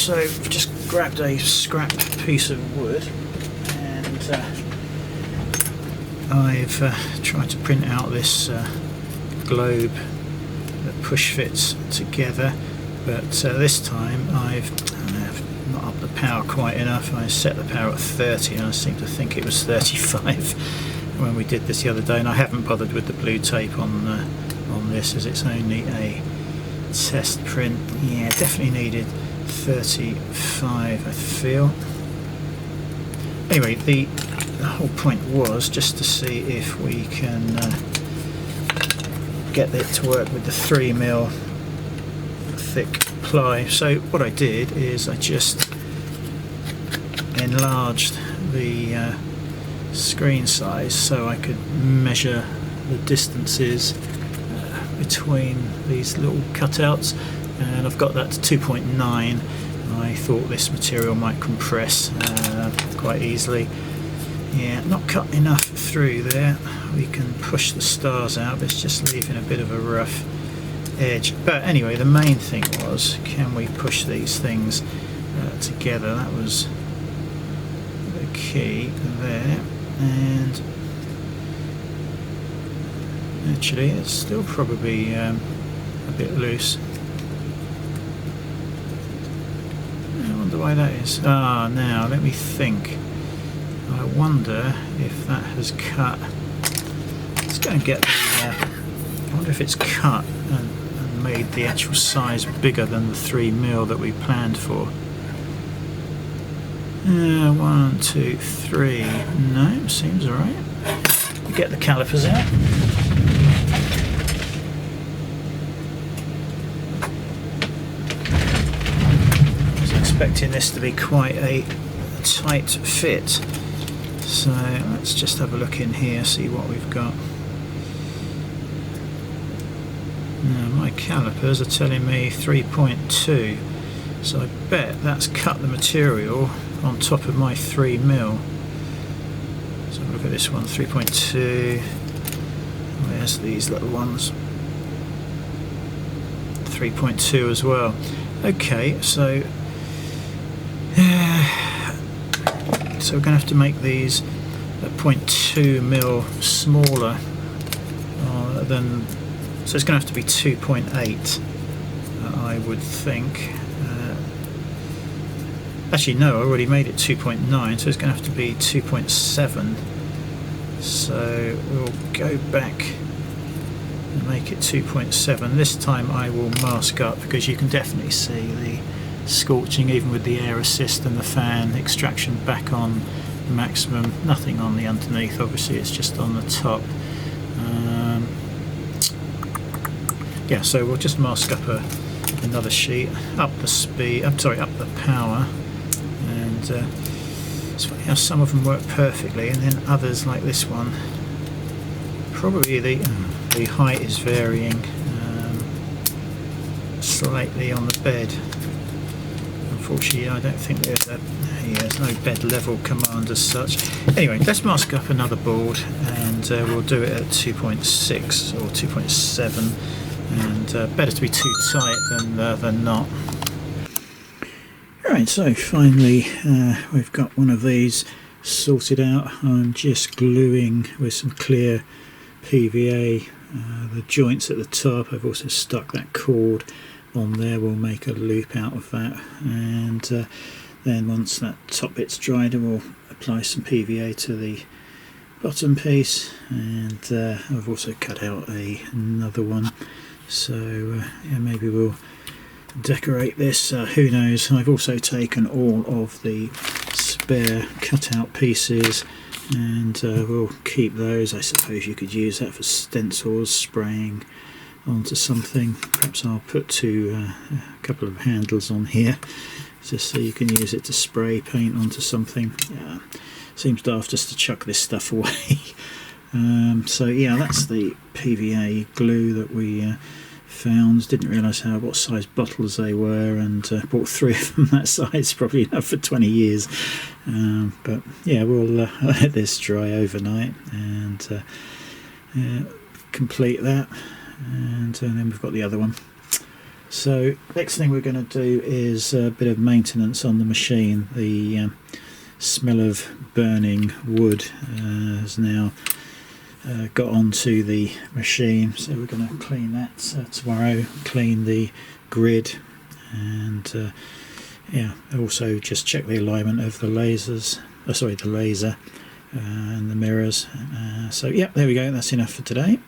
so I've just grabbed a scrap piece of wood and I've tried to print out this globe that push fits together, but this time I've not upped the power quite enough. I set the power at 30 and I seem to think it was 35 when we did this the other day, and I haven't bothered with the blue tape on this as it's only a test print. Yeah, definitely needed 35 I feel. Anyway, the whole point was just to see if we can get it to work with the 3mm thick ply. So what I did is I just enlarged the screen size so I could measure the distances between these little cutouts, and I've got that to 2.9. I thought this material might compress quite easily. Yeah, not cut enough through there. We can push the stars out, but it's just leaving a bit of a rough edge. But anyway, the main thing was, can we push these things together? That was the key there. And actually it's still probably a bit loose. I wonder why that is. Now let me think. I wonder if that has cut. Let's go and get the I wonder if it's cut and made the actual size bigger than the 3mm that we planned for. 1, 2, 3. No, seems alright. Get the calipers out. I was expecting this to be quite a tight fit. So let's just have a look in here, see what we've got. Now my calipers are telling me 3.2, so I bet that's cut the material on top of my 3mm. So look at this one, 3.2. Where's these little ones? 3.2 as well. Okay, so we're going to have to make these at 0.2mm smaller than, so it's going to have to be 2.8 I would think. Actually no, I already made it 2.9, so it's going to have to be 2.7. So we'll go back and make it 2.7. This time I will mask up because you can definitely see the scorching even with the air assist and the fan. Extraction back on maximum, nothing on the underneath, obviously it's just on the top. Yeah, so we'll just mask up another sheet, up the speed, up the power, and it's funny how some of them work perfectly and then others like this one, probably the height is varying slightly on the bed. Unfortunately I don't think there's no bed level command as such. Anyway, let's mask up another board and we'll do it at 2.6 or 2.7, and better to be too tight than not. Right, so finally we've got one of these sorted out. I'm just gluing with some clear PVA the joints at the top. I've also stuck that cord on there. We'll make a loop out of that, and then once that top bit's dried we'll apply some PVA to the bottom piece, and I've also cut out another one, so yeah, maybe we'll decorate this, who knows. I've also taken all of the spare cutout pieces and we'll keep those. I suppose you could use that for stencils, spraying onto something. Perhaps I'll put a couple of handles on here just so you can use it to spray paint onto something. Yeah, seems daft just to chuck this stuff away. So yeah, that's the PVA glue that we found. Didn't realise what size bottles they were, and bought 3 of them that size, probably enough for 20 years. But yeah, we'll let this dry overnight and complete that, and then we've got the other one. So next thing we're going to do is a bit of maintenance on the machine. The smell of burning wood has now got onto the machine, so we're going to clean that tomorrow, clean the grid, and yeah, also just check the alignment of the lasers, the laser and the mirrors. So yeah, there we go, that's enough for today.